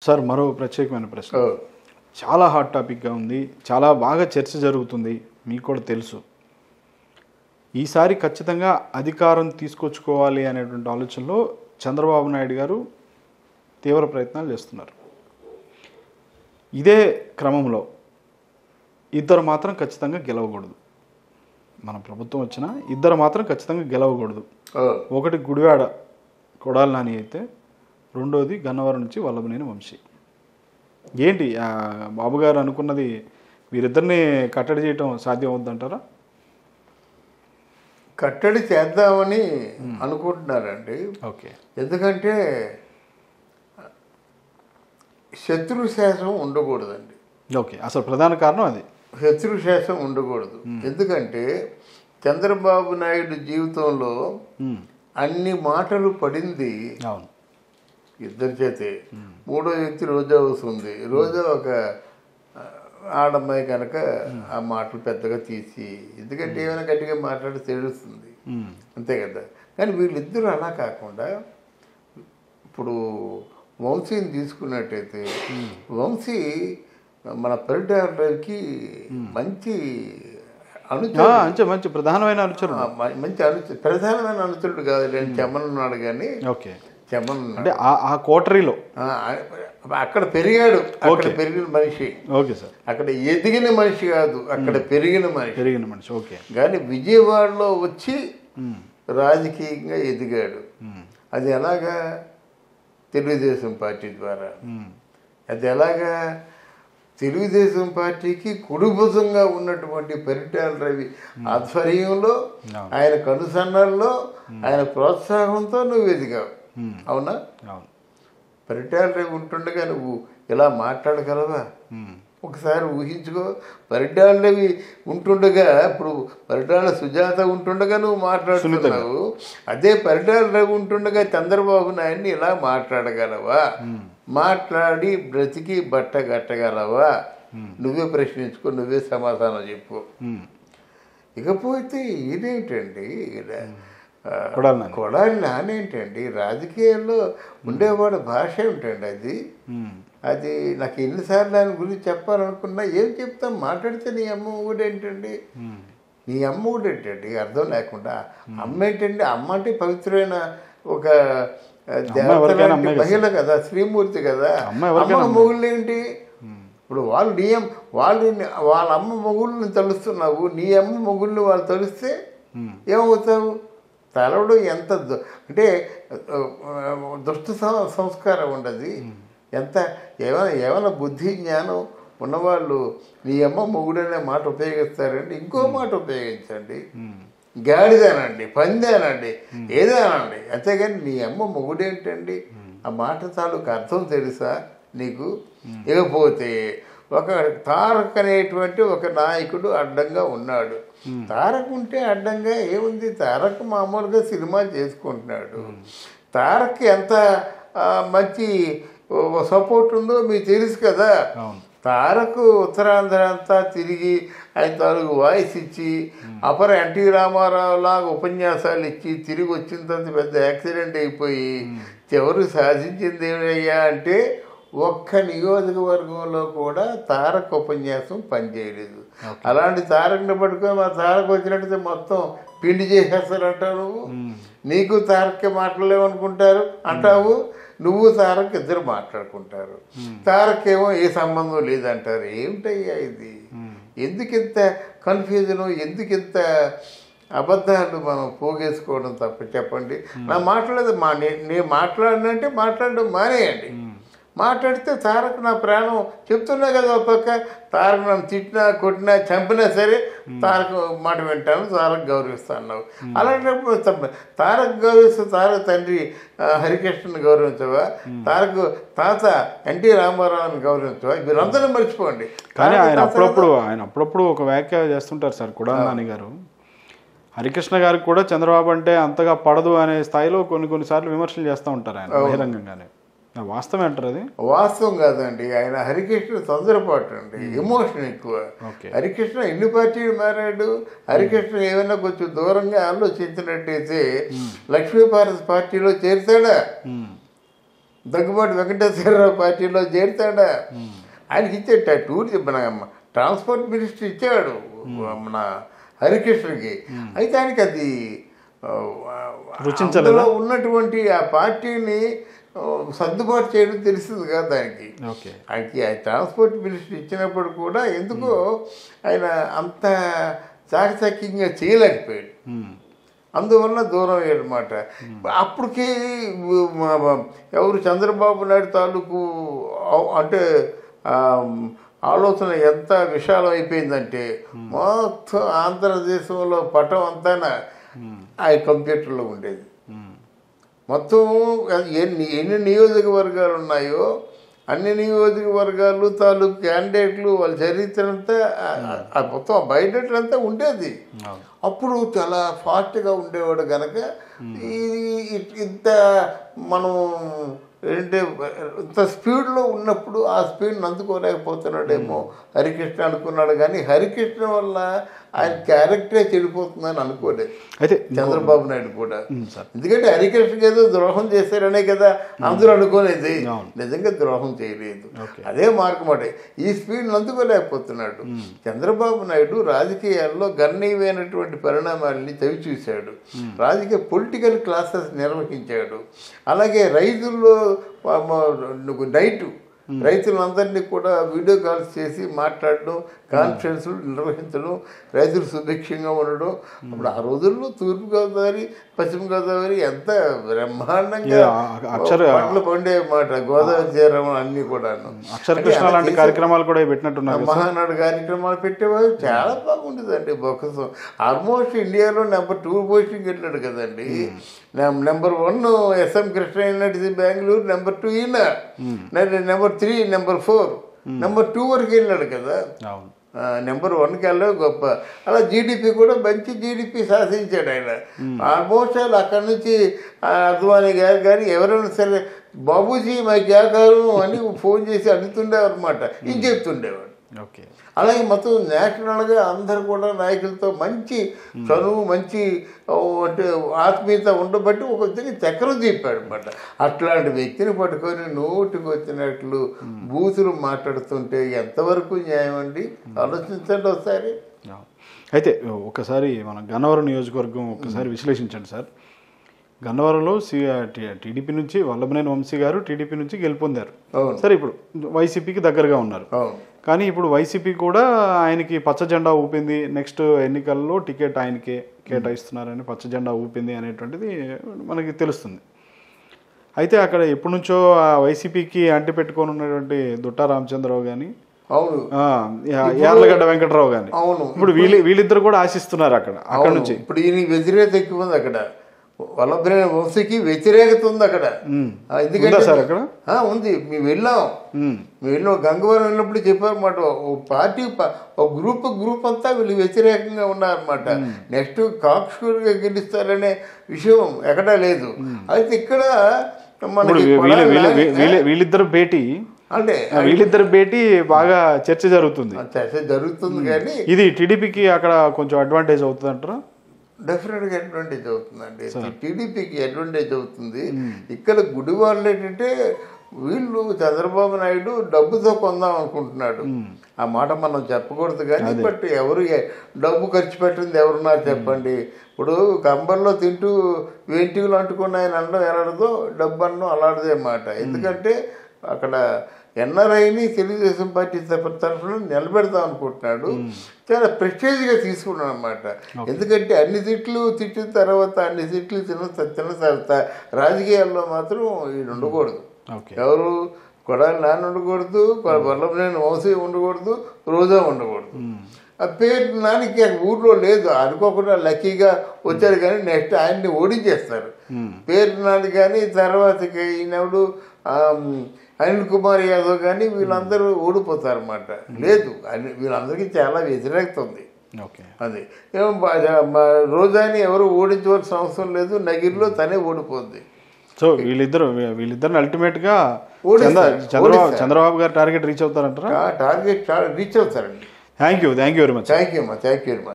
Sir మరో ప్రత్యేకమైన ప్రశ్న. చాలా హాట్ టాపిక్గా ఉంది, చాలా బాగా చర్చ జరుగుతుంది, మీకు కూడా తెలుసు. ఈసారి ఖచ్చితంగా అధికారం తీసుకొచ్చుకోవాలి అనేటువంటి ఆలోచనలో చంద్రబాబు నాయుడు గారు తీవ్ర ప్రయత్నాలు చేస్తున్నారు. ఇదే క్రమంలో ఇద్దరు మాత్రం ఖచ్చితంగా గెలవకూడదు. మన ప్రభుత్వం వచ్చినా ఇద్దరు మాత్రం ఖచ్చితంగా గెలవకూడదు. ఒకటి గుడివాడ కొడాలి నాని అయితే, రెండోది గన్నవరం నుంచి వల్లభనేని వంశీ. ఏంటి బాబు గారు అనుకున్నది వీరిద్దరిని కట్టడి చేయటం సాధ్యం అవుద్దంటారా? కట్టడి చేద్దామని అనుకుంటున్నారండి. ఓకే. ఎందుకంటే శత్రుశాసం ఉండకూడదండి. ఓకే, అసలు ప్రధాన కారణం అది. శత్రుశాసం ఉండకూడదు. ఎందుకంటే చంద్రబాబు నాయుడు జీవితంలో అన్ని మాటలు పడింది అవును ఇద్దరి చేతే. మూడో వ్యక్తి రోజా వస్తుంది. రోజా ఒక ఆడమ్మాయి కనుక ఆ మాటలు పెద్దగా తీసి, ఎందుకంటే ఏమైనా గట్టిగా మాట్లాడి తెలుస్తుంది, అంతే కదా. కానీ వీళ్ళిద్దరూ అలా కాకుండా ఇప్పుడు వంశీని తీసుకున్నట్టయితే, వంశీ మన పరిటాలకి మంచి మంచి ప్రధానమైన అనుచరుడు. మంచి ప్రధానమైన అనుచరుడు కాదు, నేను చెమ్మనున్నాడు కానీ. ఓకే, చెమ్మన్ అంటే ఆ కోటరీలో అక్కడ పెరిగాడు, అక్కడ పెరిగిన మనిషి. Okay sir. అక్కడ ఎదిగిన మనిషి కాదు, అక్కడ పెరిగిన మనిషి. ఓకే. కానీ విజయవాడలో వచ్చి రాజకీయంగా ఎదిగాడు. అది ఎలాగా? తెలుగుదేశం పార్టీ ద్వారా. అది ఎలాగా? తెలుగుదేశం పార్టీకి కుడిభుజంగా ఉన్నటువంటి పరిటాల రవి ఆధ్వర్యంలో, ఆయన కనుసన్నల్లో, ఆయన ప్రోత్సాహంతో నువ్వు ఎదిగావు. అవునా? పరిటాల రవి ఉంటుండగా నువ్వు ఇలా మాట్లాడగలవా? ఒకసారి ఊహించుకో. పరిటాల రవి ఉంటుండగా, ఇప్పుడు పరిటాల సుజాత ఉంటుండగా నువ్వు మాట్లాడుతున్నావు. అదే పరిటాల రవి ఉంటుండగా చంద్రబాబు నాయుడిని ఇలా మాట్లాడగలవా? మాట్లాడి బ్రతికి బట్ట కట్టగలవా? నువ్వే ప్రశ్నించుకో, నువ్వే సమాధానం చెప్పు. ఇకపోతే ఇదేంటండి, కొడాలి నానేంటండి, రాజకీయాల్లో ఉండేవాడు భాష ఏమిటండి అది? అది నాకు ఎన్నిసార్లు ఆయన గురించి చెప్పాలనుకున్నా ఏం చెప్తాం? మాట్లాడితే నీ అమ్మ ఊడేంటండి, నీ అమ్మ ఊడేంటండి అర్థం లేకుండా. అమ్మ ఏంటండి? అమ్మ అంటే పవిత్రమైన ఒక మహిళ కదా, శ్రీమూర్తి కదా. అమ్మ మొగుళ్ళు ఏంటి? ఇప్పుడు వాళ్ళ అమ్మ మొగుళ్ళని తలుస్తున్నావు, నీ అమ్మ మొగుళ్ళని వాళ్ళు తలిస్తే ఏమవుతావు? తలవడం ఎంత అంటే దుష్ట సంస్కారం ఉండదు. ఎంత ఏమైనా బుద్ధి జ్ఞానం ఉన్నవాళ్ళు నీ అమ్మ మొగుడనే మాట ఉపయోగిస్తారండి. ఇంకో మాట ఉపయోగించండి, గాడిదేనండి, పందేనండి, ఏదేనండి, అంతేగాని నీ అమ్మ మొగుడేంటండి? ఆ మాట తాలూకు అర్థం తెలుసా నీకు? ఇకపోతే ఒక తారక్ అనేటువంటి ఒక నాయకుడు అడ్డంగా ఉన్నాడు. తారక్ ఉంటే అడ్డంగా ఏముంది? తారక్ మామూలుగా సినిమా చేసుకుంటున్నాడు. తారక్ ఎంత మంచి సపోర్ట్ ఉందో మీకు తెలుసు కదా. తారక్ ఉత్తరాంధ్ర అంతా తిరిగి ఆయన తాలూకు వాయిస్ ఇచ్చి, అపర ఎన్టీ రామారావు లాగా ఉపన్యాసాలు ఇచ్చి తిరిగి వచ్చిన తర్వాత పెద్ద యాక్సిడెంట్ అయిపోయి చివరికి సాధించింది ఏమయ్యా అంటే ఒక్క నియోజకవర్గంలో కూడా తారక్ ఉపన్యాసం పనిచేయలేదు. అలాంటి తారక్ని పట్టుకొని మా తారక్ వచ్చినట్టయితే మొత్తం పిండి చేసేస్తారంటావు నువ్వు. నీకు తారక్కి మాట్లాడలేమనుకుంటారు అంటావు, నువ్వు తారక్ ఇద్దరు మాట్లాడుకుంటారు. తారక్ ఏమో ఏ సంబంధం లేదంటారు. ఏమిటయ్యా ఇది? ఎందుకింత కన్ఫ్యూజను, ఎందుకింత అబద్ధాలు మనం పోగేసుకోవడం తప్ప చెప్పండి. నా మాట్లాడేది నేను మాట్లాడినంటే మాట్లాడడం మానేయండి. మాట్లాడితే తారక్ నా ప్రాణం చెప్తున్నా కదా. ఒక పక్క తారక్ నన్ను తిట్టినా కొట్టినా చంపినా సరే తారక్ మాట వింటాను, తారక్ గౌరవిస్తాను. అలాంటప్పుడు తారక్ గౌరవిస్తే తారక్ తండ్రి హరికృష్ణని గౌరవించవా? తారక్ తాత ఎన్టీ రామారావుని గౌరవించవా? వీరందరూ మర్చిపోండి. కానీ ఆయన అప్పుడప్పుడు ఒక వ్యాఖ్య చేస్తుంటారు సార్ కొడాలి నాని గారు. హరికృష్ణ గారికి కూడా చంద్రబాబు అంటే అంతగా పడదు అనే స్థాయిలో కొన్నిసార్లు విమర్శలు చేస్తూ ఉంటారు ఆయన బహిరంగంగానే. వాస్తవం అంటారు అది? వాస్తవం కాదండి. ఆయన హరికృష్ణ తొందరపాటు అండి, ఎమోషన్ ఎక్కువ. హరికృష్ణ ఎన్ని పార్టీలు మారాడు? హరికృష్ణ ఏమైనా కొంచెం దూరంగా ఆలోచించినట్టయితే లక్ష్మీపార్వతి పార్టీలో చేరుతాడా? దగ్గుబాటి వెంకటేశ్వరరావు పార్టీలో చేరుతాడా? ఆయనకి ఇచ్చే టూర్ మన ట్రాన్స్పోర్ట్ మినిస్టర్ ఇచ్చాడు మన హరికృష్ణకి. అయితే ఆయనకి అది అందులో ఉన్నటువంటి ఆ పార్టీని సర్దుబాటు చేయడం తెలిసింది కదా ఆయనకి. ఆయనకి ఆ ట్రాన్స్పోర్ట్ మినిస్టర్ ఇచ్చినప్పుడు కూడా ఎందుకో ఆయన అంత చాకచక్యంగా చేయలేకపోయాడు. అందువల్ల దూరం అయ్యాడనమాట. అప్పటికి ఎవరు చంద్రబాబు నాయుడు తాలూకు అంటే ఆలోచన ఎంత విశాలం అయిపోయిందంటే మొత్తం ఆంధ్రదేశంలో పటం అంతా ఆ కంప్యూటర్లో ఉండేది. మొత్తం ఎన్ని నియోజకవర్గాలు ఉన్నాయో అన్ని నియోజకవర్గాలు తాలూకు క్యాండిడేట్లు వాళ్ళ చరిత్ర అంతా మొత్తం బయటంతా ఉండేది. అప్పుడు చాలా ఫాస్ట్గా ఉండేవాడు కనుక ఇంత మనం ఏంటంటే ఇంత స్పీడ్లో ఉన్నప్పుడు ఆ స్పీడ్ని అందుకోలేకపోతున్నాడేమో హరికృష్ణ అనుకున్నాడు. కానీ హరికృష్ణ వల్ల ఆయన క్యారెక్టరే చెడిపోతుందని అనుకోలేదు అయితే చంద్రబాబు నాయుడు కూడా. ఎందుకంటే హరికృష్ణకి ఏదో ద్రోహం చేశారనే కదా అందరూ అనుకోలేదు. నిజంగా ద్రోహం చేయలేదు. అదే మార్గమాట. ఈ స్పీడ్ని అందుకోలేకపోతున్నాడు. చంద్రబాబు నాయుడు రాజకీయాల్లో గణనీయమైనటువంటి పరిణామాలని చవి చూశాడు. రాజకీయ పొలిటికల్ క్లాసెస్ నిర్వహించాడు. అలాగే రైతుల్లో రైతులందరినీ కూడా వీడియో కాల్స్ చేసి మాట్లాడడం, కాన్ఫరెన్స్లు నిర్వహించడం, రైతులు సుభిక్షంగా ఉండడం. అప్పుడు ఆ రోజుల్లో తూర్పుగోదావరి పశ్చిమ గోదావరి ఎంత బ్రహ్మాండంగా పంటలు పండే మాట. గోదావరి తీరం అన్నీ కూడా కార్యక్రమాలు కూడా పెట్టినట్టున్నారు. మహానాడు కార్యక్రమాలు పెట్టేవారు. చాలా బాగుండేదండి. బొక్కసం ఆల్మోస్ట్ ఇండియాలో నెంబర్ 2 పోస్టింగ్ వెళ్ళాడు కదండి. నెంబర్ 1 ఎస్ఎం కృష్ణ నడిచి బెంగళూరు, నెంబర్ 2 ఈయన, నెంబర్ 3, నెంబర్ 4, నెంబర్ 2 వరకు వెళ్ళాడు కదా. నెంబర్ 1కి వెళ్ళే గొప్ప. అలా జీడిపి కూడా మంచి జీడిపి శాసించాడు ఆయన. ఆల్మోస్ట్ అక్కడి నుంచి అద్వానీ గారు కానీ ఎవరైనా సరే బాబూజీ మా జాగారు అని ఫోన్ చేసి అడుగుతుండేవారు అనమాట. ఇది చెప్తుండేవాడు. అలాగే మొత్తం నేషనల్గా అందరు కూడా నాయకులతో మంచి చనువు, మంచి అంటే ఆత్మీయత ఉండబట్టి ఒక విధంగా చక్రం చెప్పాడు అనమాట. అట్లాంటి వ్యక్తిని పట్టుకొని నోటికి వచ్చినట్లు బూతులు మాట్లాడుతుంటే ఎంతవరకు న్యాయం అండి? ఆలోచించండి ఒకసారి. అయితే ఒకసారి మన గన్నవరం నియోజకవర్గం ఒకసారి విశ్లేషించండి సార్. గన్నవరంలో టీడీపీ నుంచి వల్లభనేని వంశీ గారు టీడీపీ నుంచి గెలుపొందారు. సరే, ఇప్పుడు వైసీపీకి దగ్గరగా ఉన్నారు. కానీ ఇప్పుడు వైసీపీ కూడా ఆయనకి పచ్చ జెండా ఊపింది. నెక్స్ట్ ఎన్నికల్లో టికెట్ ఆయనకే కేటాయిస్తున్నారని పచ్చ జెండా ఊపింది అనేటువంటిది మనకి తెలుస్తుంది. అయితే అక్కడ ఎప్పటి నుంచో వైసీపీకి అంటి పెట్టుకొని ఉన్నటువంటి దుట్టా రామచంద్రరావు కానీ, యార్లగడ్డ వెంకటరావు కానీ, ఇప్పుడు వీళ్ళిద్దరు కూడా ఆశిస్తున్నారు అక్కడ నుంచి. ఇప్పుడు ఈయన వ్యతిరేకత ఎక్కువ ఉంది అక్కడ. వల్లభనేని వంశీకి వ్యతిరేకత ఉంది అక్కడ. ఎందుకంటే సార్ అక్కడ ఉంది. మేము వెళ్ళాం గంగవరం వెళ్ళినప్పుడు చెప్పారన్నమాట. ఓ పార్టీ ఒక గ్రూప్ అంతా వీళ్ళు వ్యతిరేకంగా ఉన్నారన్నమాట. నెక్స్ట్ కాక్షూరుగా గెలుస్తారనే విషయం ఎక్కడా లేదు. అయితే ఇక్కడ వీళ్ళిద్దరు భేటీ బాగా చర్చ జరుగుతుంది కానీ ఇది టీడీపీకి అక్కడ కొంచెం అడ్వాంటేజ్ అవుతుంది అంటారా? డెఫినెట్గా అడ్వాంటేజ్ అవుతుందండి. టీడీపీకి అడ్వాంటేజ్ అవుతుంది. ఇక్కడ గుడివాళ్ళు ఏంటంటే వీళ్ళు చంద్రబాబు నాయుడు డబ్బుతో కొందాం అనుకుంటున్నాడు. ఆ మాట మనం చెప్పకూడదు కానీ, బట్ ఎవరు డబ్బు ఖర్చు పెట్టింది ఎవరున్నారు చెప్పండి? ఇప్పుడు కంబల్లో తింటూ వెంటికలు అంటుకున్న ఆయన అనడం ఎలాడదో డబ్బు అనడం అలాంటిదే మాట. ఎందుకంటే అక్కడ ఎన్ఆర్ఐని తెలుగుదేశం పార్టీ తరఫున నిలబెడతాం అనుకుంటున్నాడు. చాలా ప్రెస్టేజ్గా తీసుకున్నాడు అనమాట. ఎందుకంటే అన్ని తిట్లు తిట్టిన తర్వాత అన్ని తిట్లు తిన్న తర్వాత రాజకీయాల్లో మాత్రం వీడు ఉండకూడదు. ఎవరు కొడాలి నాన్న ఉండకూడదు, వల్లభనేని వంశీ ఉండకూడదు, రోజా ఉండకూడదు. ఆ పేరు నానికి ఊర్లో లేదు. అనుకోకుండా లక్కీగా వచ్చారు కానీ నెక్స్ట్ ఆయన్ని ఓడించేస్తారు. పేరు నాని కానీ తర్వాత ఈయనవుడు అనిల్ కుమార్ యాదవ్ కానీ వీళ్ళందరూ ఓడిపోతారన్నమాట. లేదు, వీళ్ళందరికీ చాలా వ్యతిరేకత ఉంది. అది రోజాని ఎవరు ఓడించవలసిన అవసరం లేదు. నగిరిలో తనే ఓడిపోద్ది. సో వీళ్ళిద్దరిని అల్టిమేట్ గా చంద్రబాబు గారు టార్గెట్ రీచ్ అవుతారంటారా? టార్గెట్ రీచ్ అవుతారండి. Thank you very much. Thank you very much.